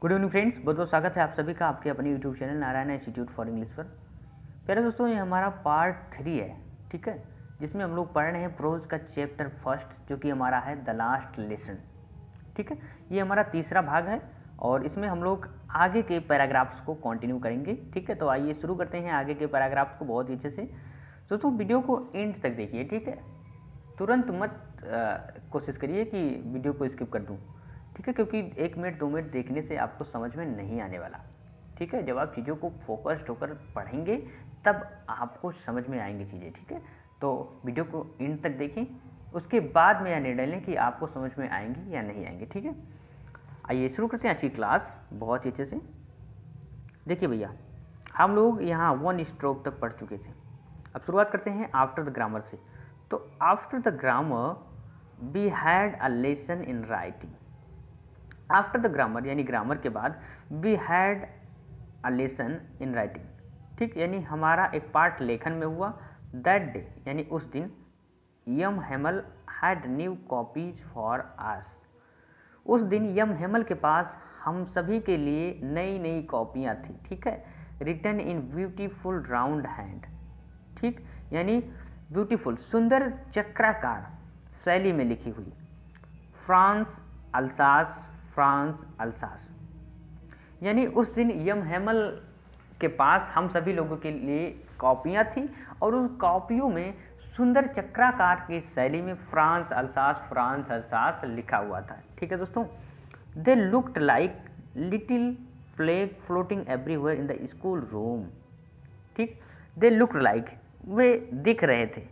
Good evening friends, बहुत बहुत स्वागत है आप सभी का आपके अपने YouTube channel Narayan institute for English पर। प्यारे दोस्तों, ये हमारा पार्ट 3 है, ठीक है, जिसमें हम लोग पढ़ रहे हैं प्रोज का चैप्टर फर्स्ट, जो कि हमारा है द लास्ट लेसन। ठीक है, ये हमारा तीसरा भाग है और इसमें हम लोग आगे के पैराग्राफ्स को कंटिन्यू करेंगे। ठीक है, तो आइए शुरू करते हैं आगे के पैराग्राफ्स को बहुत ही अच्छे से। दोस्तों, वीडियो को एंड तक देखिए, ठीक है, तुरंत मत कोशिश करिए कि वीडियो को स्किप कर दूं, ठीक है, क्योंकि 1 मिनट 2 मिनट देखने से आपको समझ में नहीं आने वाला। ठीक है, जब आप चीज़ों को फोकस्ड होकर पढ़ेंगे तब आपको समझ में आएंगी चीज़ें। ठीक है, तो वीडियो को एंड तक देखें, उसके बाद में यह निर्णय लें कि आपको समझ में आएंगी या नहीं आएंगी। ठीक है, आइए शुरू करते हैं आज की क्लास बहुत ही अच्छे से। देखिए भैया, हम लोग यहाँ 1 स्ट्रोक तक पढ़ चुके थे। अब शुरुआत करते हैं आफ्टर द ग्रामर से। तो after the grammar we had a lesson in writing. After the grammar यानी ग्रामर के बाद we had a lesson in writing. ठीक, यानी हमारा एक पार्ट लेखन में हुआ। दैट डे यानी उस दिन M Hamel had new copies for us. उस दिन यम हेमल के पास हम सभी के लिए नई नई कॉपियाँ थी। ठीक है, written in beautiful round hand. ठीक, यानी ब्यूटीफुल सुंदर चक्राकार शैली में लिखी हुई। फ्रांस अल्सास, फ्रांस अल्सास, यानी उस दिन यम हेमल के पास हम सभी लोगों के लिए कॉपियाँ थी और उस कॉपियों में सुंदर चक्राकार की शैली में फ्रांस अल्सास लिखा हुआ था। ठीक है दोस्तों, they looked like little flag floating everywhere in the school room. ठीक, दे लुक्ड लाइक, वे दिख रहे थे,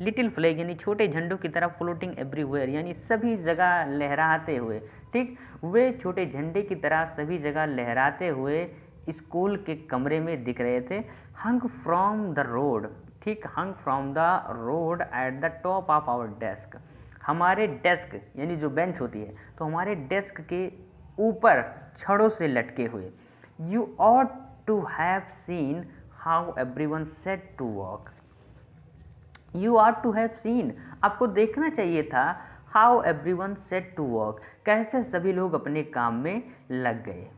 लिटिल फ्लैग यानी छोटे झंडों की तरह, फ्लोटिंग एवरीवेयर यानी सभी जगह लहराते हुए। ठीक, वे छोटे झंडे की तरह सभी जगह लहराते हुए स्कूल के कमरे में दिख रहे थे। Hung from the rod. ठीक, hung from the rod at the top of our desk. हमारे डेस्क यानी जो बेंच होती है, तो हमारे डेस्क के ऊपर छड़ों से लटके हुए। You ought to have seen how everyone set to work. You are to have seen, आपको देखना चाहिए था, how everyone set to work, कैसे सभी लोग अपने काम में लग गए।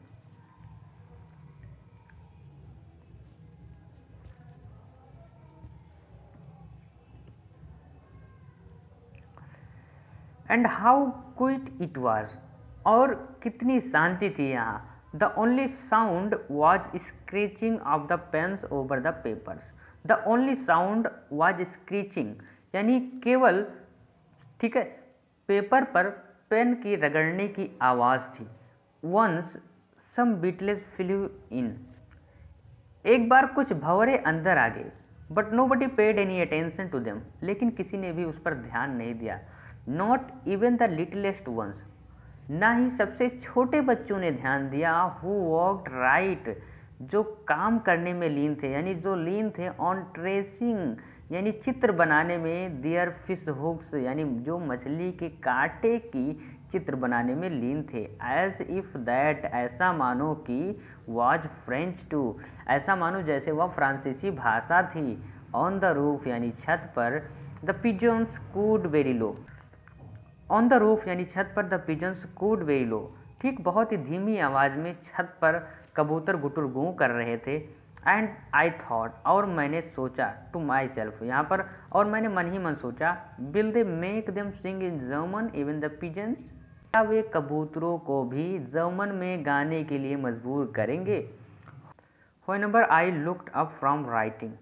And how quiet it was, और कितनी शांति थी यहाँ। The only sound was scratching of the pens over the papers. The only sound was screeching, यानी केवल, ठीक है, पेपर पर पेन की रगड़ने की आवाज़ थी। Once some beetles flew in, एक बार कुछ भंवरे अंदर आ गए। But nobody paid any attention to them, लेकिन किसी ने भी उस पर ध्यान नहीं दिया। Not even the littlest ones, ना ही सबसे छोटे बच्चों ने ध्यान दिया। हु वॉक्ड राइट, जो काम करने में लीन थे, यानी जो लीन थे ऑन ट्रेसिंग, यानी चित्र बनाने में, दियर फिश हुक्स, यानी जो मछली के कांटे की चित्र बनाने में लीन थे। एज इफ दैट, ऐसा मानो कि, वाज फ्रेंच टू, ऐसा मानो जैसे वह फ्रांसीसी भाषा थी। ऑन द रूफ यानी छत पर, the pigeons cooed very low. On the roof यानी छत पर, the pigeons cooed very low. ठीक, बहुत ही धीमी आवाज़ में छत पर कबूतर गुटर गूं कर रहे थे। एंड आई थॉट, और मैंने सोचा, टू माई सेल्फ यहाँ पर, और मैंने मन ही मन सोचा, will they make them sing in German even the pigeons, क्या वे कबूतरों को भी जर्मन में गाने के लिए मजबूर करेंगे। Whenever I looked up from writing,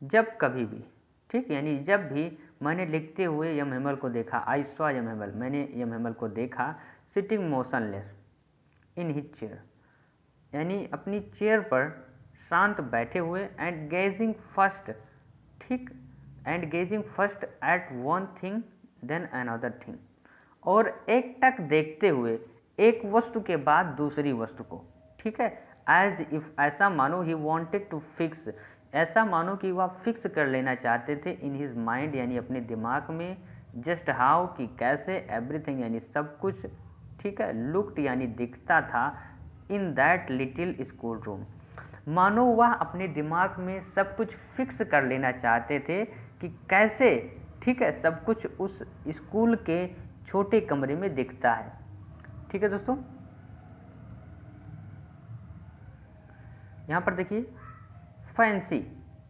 जब कभी भी, ठीक, यानी जब भी मैंने लिखते हुए यम हेमल को देखा। आई सॉ यम हेमल, मैंने यम हेमल को देखा। Sitting motionless in his chair, यानी अपनी चेयर पर शांत बैठे हुए। एंड गेजिंग फर्स्ट, ठीक, and gazing first at one thing then another thing, और एक टक देखते हुए एक वस्तु के बाद दूसरी वस्तु को। ठीक है, एज इफ, ऐसा मानो, ही वॉन्टेड टू फिक्स, ऐसा मानो कि वह फिक्स कर लेना चाहते थे, इन हिज माइंड यानी अपने दिमाग में, जस्ट हाउ कि कैसे, एवरीथिंग यानी सब कुछ, ठीक है, लुक्ड यानी दिखता था, in that little school room, मानो वह अपने दिमाग में सब कुछ फिक्स कर लेना चाहते थे कि कैसे, ठीक है, सब कुछ उस स्कूल के छोटे कमरे में दिखता है। ठीक है दोस्तों, यहाँ पर देखिए फैंसी,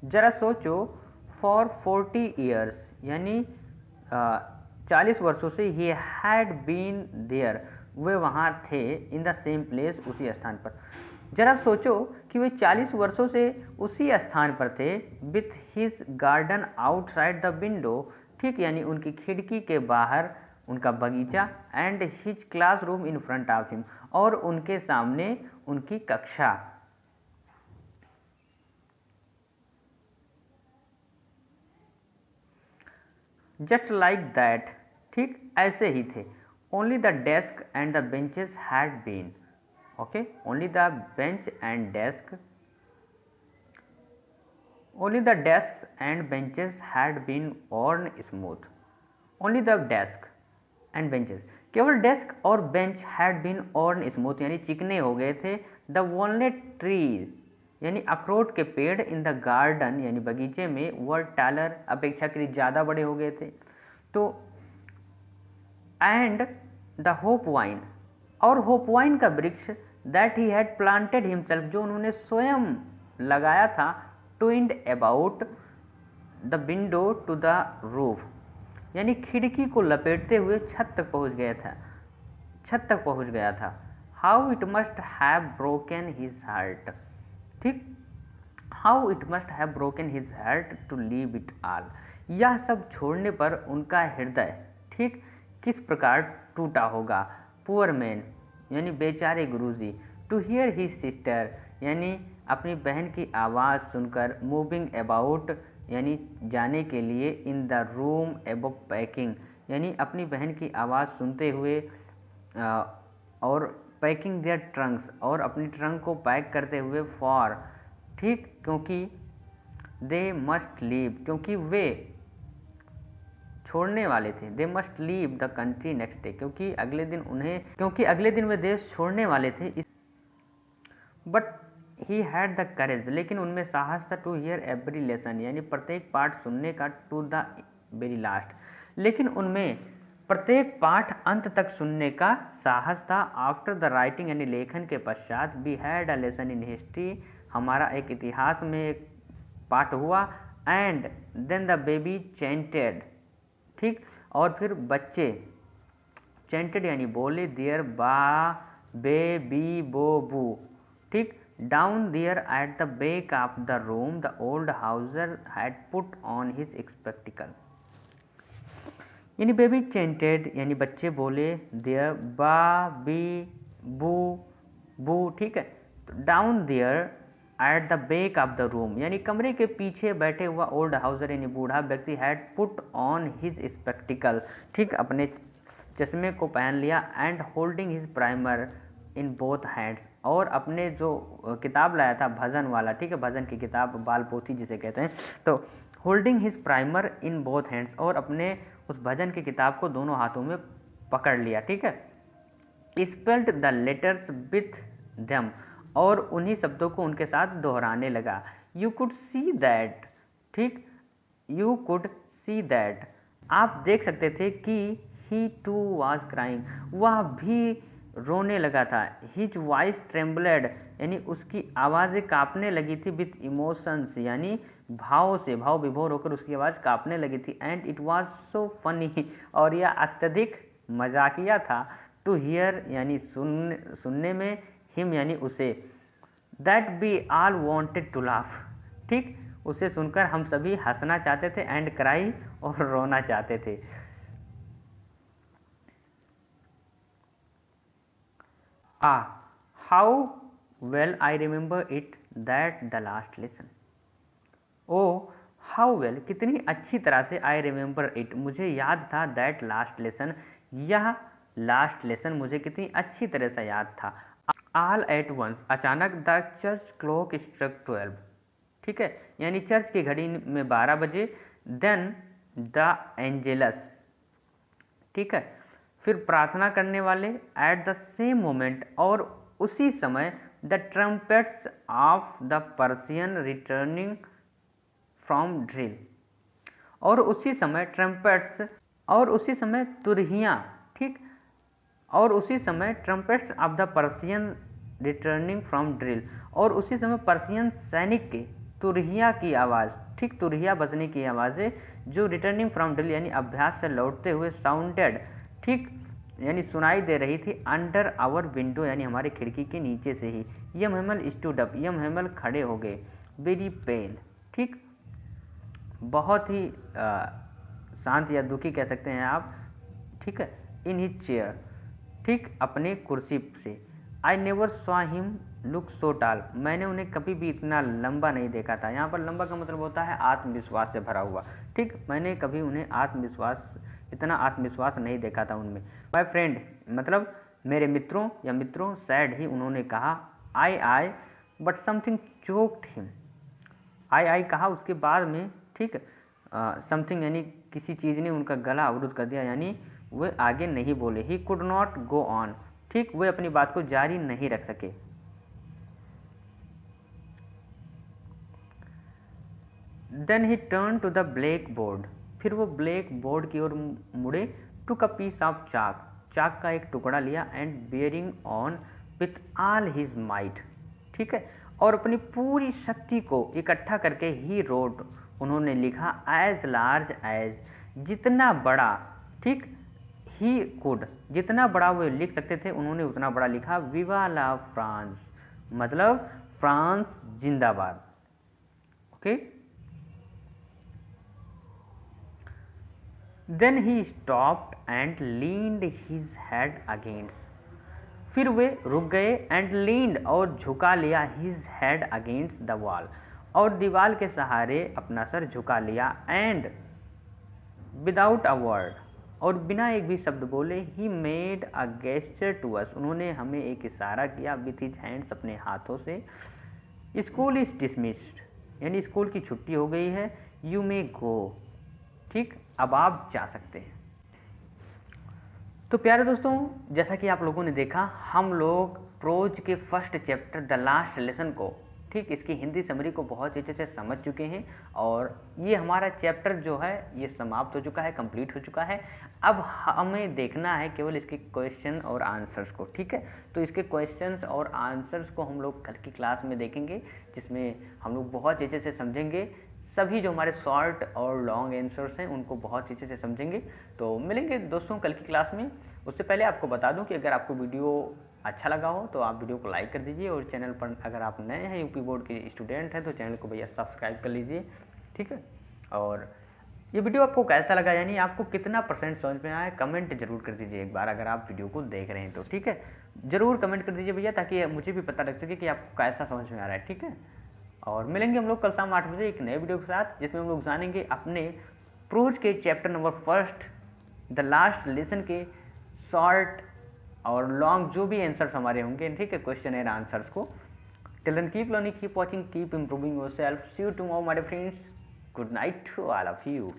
जरा सोचो, फॉर 40 ईयर्स यानी 40 वर्षों से ही हैड बीन देयर, वे वहाँ थे, इन द सेम प्लेस, उसी स्थान पर। जरा सोचो कि वे 40 वर्षों से उसी स्थान पर थे, with his garden outside the window, ठीक, यानी उनकी खिड़की के बाहर उनका बगीचा, and his classroom in front of him, और उनके सामने उनकी कक्षा। जस्ट लाइक दैट, ठीक, ऐसे ही थे। Only the desk and the benches had been, okay, only the bench and desk, only the desk and benches had been worn smooth, only the desk and benches, केवल desk और bench had been worn smooth यानी चिकने हो गए थे। The walnut trees यानी अखरोट के पेड़, इन द गार्डन यानी बगीचे में, वर टैलर अपेक्षाकृत ज़्यादा बड़े हो गए थे। तो एंड द होप वाइन, और होप वाइन का वृक्ष, that he had planted himself, जो उन्होंने स्वयं लगाया था, twined about the window to the roof, यानी खिड़की को लपेटते हुए छत तक पहुंच गया था। How it must have broken his heart, ठीक, how it must have broken his heart to leave it all, यह सब छोड़ने पर उनका हृदय, ठीक, किस प्रकार टूटा होगा। पुअर मैन यानी बेचारे गुरुजी, टू हियर हिज सिस्टर यानी अपनी बहन की आवाज़ सुनकर, मूविंग अबाउट यानी जाने के लिए, in the room above packing यानी अपनी बहन की आवाज़ सुनते हुए, और पैकिंग देयर ट्रंक्स और अपनी ट्रंक को पैक करते हुए, फॉर, ठीक, क्योंकि दे मस्ट लीव क्योंकि वे छोड़ने वाले थे, they must leave the country next day क्योंकि अगले दिन वे देश छोड़ने वाले थे। But he had the courage, लेकिन उनमें साहस था, टू हियर एवरी लेसन यानी प्रत्येक पाठ सुनने का, टू द वेरी लास्ट, लेकिन उनमें प्रत्येक पाठ अंत तक सुनने का साहस था। आफ्टर द राइटिंग यानी लेखन के पश्चात, we had a lesson in history, हमारा एक इतिहास में एक पाठ हुआ, and then the baby chanted, ठीक, और फिर बच्चे चैंटेड यानी बोले, देयर बा बे बी बो बू, ठीक, down there at the back of the room, the old Hauser had put on his spectacle, यानी बेबी चैंटेड यानी बच्चे बोले, देयर बा बी बू बू, ठीक है, तो down there at the back of the room यानी कमरे के पीछे बैठे हुआ ओल्ड हाउसर यानी बूढ़ा व्यक्ति, had put on his spectacled, ठीक, अपने चश्मे को पहन लिया, and holding his primer in both hands, और अपने जो किताब लाया था भजन वाला, ठीक है, भजन की किताब, बाल पोथी जिसे कहते हैं, तो holding his primer in both hands, और अपने उस भजन की किताब को दोनों हाथों में पकड़ लिया, ठीक है। Spelled the letters with them, और उन्हीं शब्दों को उनके साथ दोहराने लगा। यू कुड सी दैट, ठीक, यू कुड सी दैट, आप देख सकते थे कि ही टू वॉज क्राइंग, वह भी रोने लगा था। हिज वॉइस ट्रेम्बलेड यानी उसकी आवाज़ें काँपने लगी थी, विथ इमोशंस यानी भाव से, भाव विभोर होकर उसकी आवाज़ काँपने लगी थी। And it was so funny, और यह अत्यधिक मजाकिया था। टू हियर यानी सुनने में, हिम यानी उसे, that we all wanted to laugh, ठीक, उसे सुनकर हम सभी हंसना चाहते थे, एंड क्राई और रोना चाहते थे। How well I remember it that the last lesson, oh how well कितनी अच्छी तरह से, आई रिमेंबर इट मुझे याद था, दैट लास्ट लेसन यह लास्ट लेसन मुझे कितनी अच्छी तरह से याद था। ऑल एट वंस अचानक, द चर्च क्लॉक स्ट्रक 12, ठीक है, यानी चर्च की घड़ी में 12 बजे। देन द एंजेलस, ठीक है, फिर प्रार्थना करने वाले, एट द सेम मोमेंट, और उसी समय, the trumpets of the Persian returning from drill, और उसी समय ट्रम्पेट्स, और उसी समय तुरहियाँ, ठीक, और उसी समय trumpets of the Persian returning from drill, और उसी समय पर्शियन सैनिक के तुरहिया की आवाज़, ठीक, तुरहिया बजने की आवाज़ें जो रिटर्निंग फ्रॉम ड्रिल यानी अभ्यास से लौटते हुए साउंडेड, ठीक, यानी सुनाई दे रही थी अंडर आवर विंडो, यानी हमारे खिड़की के नीचे से ही। यम हेमल स्टूड अप, यम हेमल खड़े हो गए, वेरी पेल, ठीक, बहुत ही शांत या दुखी कह सकते हैं आप, ठीक है, इन हिज चेयर, ठीक, अपने कुर्सी से। I never saw him look so टाल, मैंने उन्हें कभी भी इतना लंबा नहीं देखा था। यहाँ पर लंबा का मतलब होता है आत्मविश्वास से भरा हुआ, ठीक, मैंने कभी उन्हें इतना आत्मविश्वास नहीं देखा था उनमें। माई फ्रेंड मतलब मेरे मित्रों या मित्रों, सैड ही, उन्होंने कहा। आई बट समथिंग चोक्ड हिम, आई कहा उसके बाद में, ठीक, समथिंग यानी किसी चीज़ ने उनका गला अवरुद्ध कर दिया, यानी वे आगे नहीं बोले। He could not go on, ठीक, वे अपनी बात को जारी नहीं रख सके। Then he turn to the black board, फिर वो ब्लैक बोर्ड की ओर मुड़े। टुक अ पीस ऑफ चाक का एक टुकड़ा लिया, and bearing on with all his might, ठीक है, और अपनी पूरी शक्ति को इकट्ठा करके ही रोट, उन्होंने लिखा, एज लार्ज एज, जितना बड़ा, ठीक, ही कुड, जितना बड़ा वो लिख सकते थे उन्होंने उतना बड़ा लिखा। विवा ला फ्रांस, मतलब फ्रांस जिंदाबाद। Okay, then he stopped and leaned his head against, फिर वे रुक गए, एंड लीन्ड और झुका लिया, his head against the wall, और दीवार के सहारे अपना सर झुका लिया। एंड विदाउट अ वर्ड, और बिना एक भी शब्द बोले, he made a gesture to us, उन्होंने हमें एक इशारा किया, विथ हिज हैंड्स, अपने हाथों से। स्कूल इज डिसमिस्ड, यानी स्कूल की छुट्टी हो गई है। यू मे गो, ठीक, अब आप जा सकते हैं। तो प्यारे दोस्तों, जैसा कि आप लोगों ने देखा, हम लोग प्रोज के first chapter the last lesson को, ठीक, इसकी हिंदी समरी को बहुत अच्छे से समझ चुके हैं, और ये हमारा चैप्टर जो है ये समाप्त हो चुका है, कंप्लीट हो चुका है। अब हमें देखना है केवल इसके क्वेश्चन और आंसर्स को, ठीक है। तो इसके क्वेश्चंस और आंसर्स को हम लोग कल की क्लास में देखेंगे, जिसमें हम लोग बहुत अच्छे से समझेंगे। सभी जो हमारे शॉर्ट और लॉन्ग आंसर्स हैं उनको बहुत अच्छे से समझेंगे। तो मिलेंगे दोस्तों कल की क्लास में। उससे पहले आपको बता दूं कि अगर आपको वीडियो अच्छा लगा हो तो आप वीडियो को लाइक कर दीजिए, और चैनल पर अगर आप नए हैं, यूपी बोर्ड के स्टूडेंट हैं, तो चैनल को भैया सब्सक्राइब कर लीजिए, ठीक है। और ये वीडियो आपको कैसा लगा, यानी आपको कितना % समझ में आया, कमेंट जरूर कर दीजिए एक बार, अगर आप वीडियो को देख रहे हैं तो, ठीक है। जरूर कमेंट कर दीजिए भैया, ताकि मुझे भी पता लग सके कि आपको कैसा समझ में आ रहा है, ठीक है। और मिलेंगे हम लोग कल शाम 8 बजे एक नए वीडियो के साथ, जिसमें हम लोग जानेंगे अपने प्रोज के chapter number 1 the last lesson के शॉर्ट और लॉन्ग जो भी आंसर्स हमारे होंगे, ठीक है, क्वेश्चन एंड आंसर्स को। Till then keep learning, keep watching, keep improving yourself. See you tomorrow my friends. Good night to all of you.